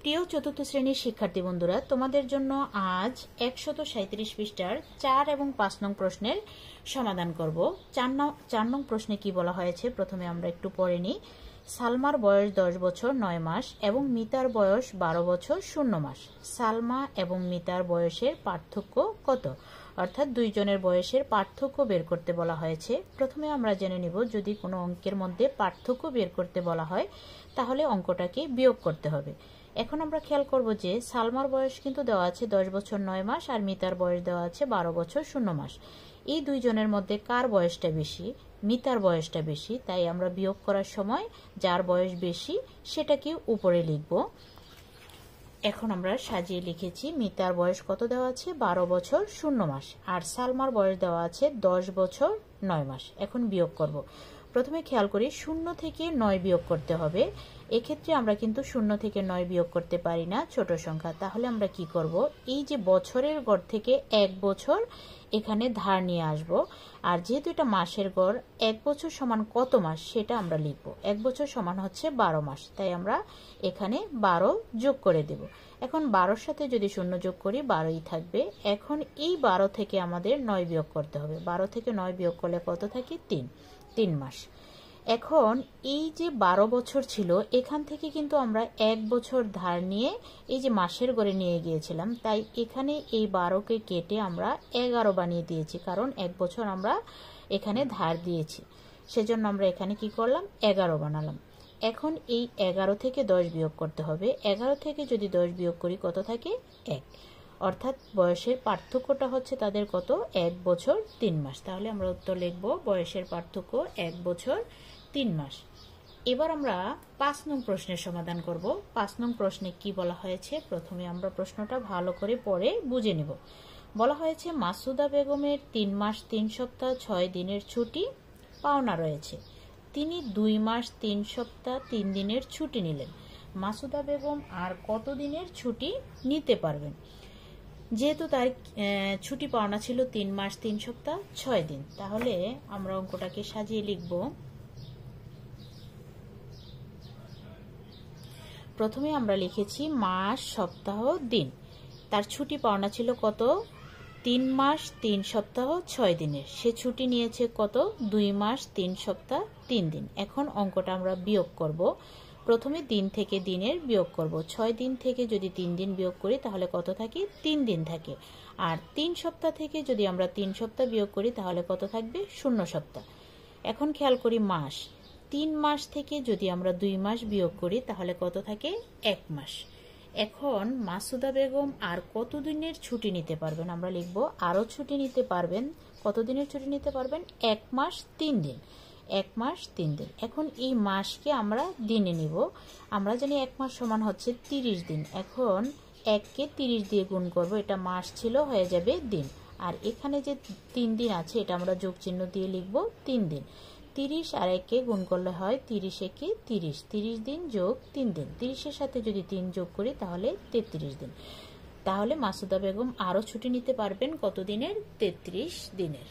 প্রিয় চতুর্থ শ্রেণীর শিক্ষার্থী বন্ধুরা, তোমাদের জন্য আজ 137 পৃষ্ঠার 4 এবং 5 নং প্রশ্নের সমাধান করব। 4 নং প্রশ্নে কি বলা হয়েছে প্রথমে আমরা একটু পড়ে নিই। সালমার বয়স 10 বছর 9 মাস এবং মিতার বয়স 12 বছর 0 মাস। সালমা এবং মিতার বয়সের পার্থক্য কত? অর্থাৎ দুইজনের বয়সের পার্থক্য বের করতে বলা হয়েছে। প্রথমে আমরা জেনে নিব, যদি কোনো অঙ্কের মধ্যে পার্থক্য বের করতে বলা হয় তাহলে অঙ্কটাকে বিয়োগ করতে হবে। এখন আমরা খেয়াল করব যে সালমার বয়স কিন্তু দেওয়া আছে 10 বছর 9 মাস আর মিতার বয়স দেওয়া আছে 12 বছর 0 মাস। এই দুইজনের মধ্যে কার বয়সটা বেশি? মিতার বয়সটা বেশি, তাই আমরা বিয়োগ করার সময় যার বয়স বেশি সেটাকে উপরে লিখব। এখন আমরা সাজিয়ে লিখেছি, মিতার বয়স কত দেওয়া আছে? 12 বছর 0 মাস আর সালমার বয়স দেওয়া আছে 10 বছর 9 মাস। এখন বিয়োগ করব। প্রথমে খেয়াল করি 0 থেকে 9 বিয়োগ করতে হবে। এক্ষেত্রে আমরা কিন্তু 0 থেকে 9 বিয়োগ করতে পারি না, ছোট সংখ্যা। তাহলে আমরা কি করব, এই যে বছরের গড় থেকে 1 বছর এখানে ধার নিয়ে আসব। আর যেহেতু এটা মাসের গড়, 1 বছর সমান কত মাস সেটা আমরা লিখব। 1 বছর সমান হচ্ছে 12 মাস, তাই আমরা এখানে 12 যোগ করে দেব। এখন 12-র সাথে যদি 0 যোগ করি 12ই থাকবে। এখন এই 12 থেকে আমাদের 9 বিয়োগ করতে হবে। 12 থেকে 9 বিয়োগ করলে কত থাকে? 3 মাস। এখন এই যে 12 বছর ছিল, এখান থেকে কিন্তু আমরা 1 বছর ধার নিয়ে এই যে মাসের গড়ে নিয়ে গিয়েছিলাম, তাই এখানে এই 12কে কেটে আমরা 11 বানিয়ে দিয়েছি, কারণ 1 বছর আমরা এখানে ধার দিয়েছি। সেজন্য আমরা এখানে কি করলাম? 11 বানালাম। এখন এই 11 থেকে 10 বিয়োগ করতে হবে। 11 থেকে যদি 10 বিয়োগ করি কত থাকে? 1। অর্থাৎ বয়সের পার্থক্যটা হচ্ছে তাদের কত? 1 বছর 3 মাস। তাহলে আমরা উত্তর লিখব, বয়সের পার্থক্য 1 বছর 3 মাস। এবার আমরা 5 নং প্রশ্নের সমাধান করব। 5 নং প্রশ্নে কি বলা হয়েছে প্রথমে আমরা প্রশ্নটা ভালো করে পড়ে বুঝে নিব। বলা হয়েছে, মাসুদা বেগমের 3 মাস 3 সপ্তাহ 6 দিনের ছুটি পাওনা রয়েছে। তিনি 2 মাস 3 সপ্তাহ 3 দিনের ছুটি নিলেন। মাসুদা বেগম আর কত দিনের ছুটি নিতে পারবেন? যেহেতু তার ছুটি পাওনা ছিল 3 মাস 3 সপ্তাহ 6 দিন, তাহলে আমরা অঙ্কটাকে সাজিয়ে লিখব। প্রথমে আমরা লিখেছি মাস সপ্তাহ দিন। তার ছুটি পাওনা ছিল কত? 3 মাস 3 সপ্তাহ 6 দিনের। সে ছুটি নিয়েছে কত? 2 মাস 3 সপ্তাহ 3 দিন। এখন অঙ্কটা আমরা বিয়োগ করব। প্রথমে দিন থেকে দিনের বিয়োগ করব। 6 দিন থেকে যদি 3 দিন বিয়োগ করি তাহলে কত থাকে? 3 দিন থাকে। আর 3 সপ্তাহ থেকে যদি আমরা 3 সপ্তাহ বিয়োগ করি তাহলে কত থাকবে? 0 সপ্তাহ। এখন খেয়াল করি মাস। 3 মাস থেকে যদি আমরা 2 মাস বিয়োগ করি তাহলে কত থাকে? 1 মাস। এখন মাসুদা বেগম আর কত দিনের ছুটি নিতে পারবেন? আমরা লিখব আরও ছুটি নিতে পারবেন। কত দিনের ছুটি নিতে পারবেন? 1 মাস 3 দিন। 1 মাস 3 দিন। এখন এই মাসকে আমরা দিনে নিব। আমরা জানি 1 মাস সমান হচ্ছে 30 দিন। এখন 1কে 30 দিয়ে গুণ করব, এটা মাস ছিল, হয়ে যাবে দিন। আর এখানে যে 3 দিন আছে এটা আমরা যোগ চিহ্ন দিয়ে লিখব 3 দিন। 30 আর 1কে গুণ করলে হয় 30 একে 30। 30 দিন যোগ 3 দিন। 30-এর সাথে যদি 3 যোগ করি তাহলে 33 দিন। তাহলে মাসুদা বেগম আরও ছুটি নিতে পারবেন কত দিনের? 33 দিনের।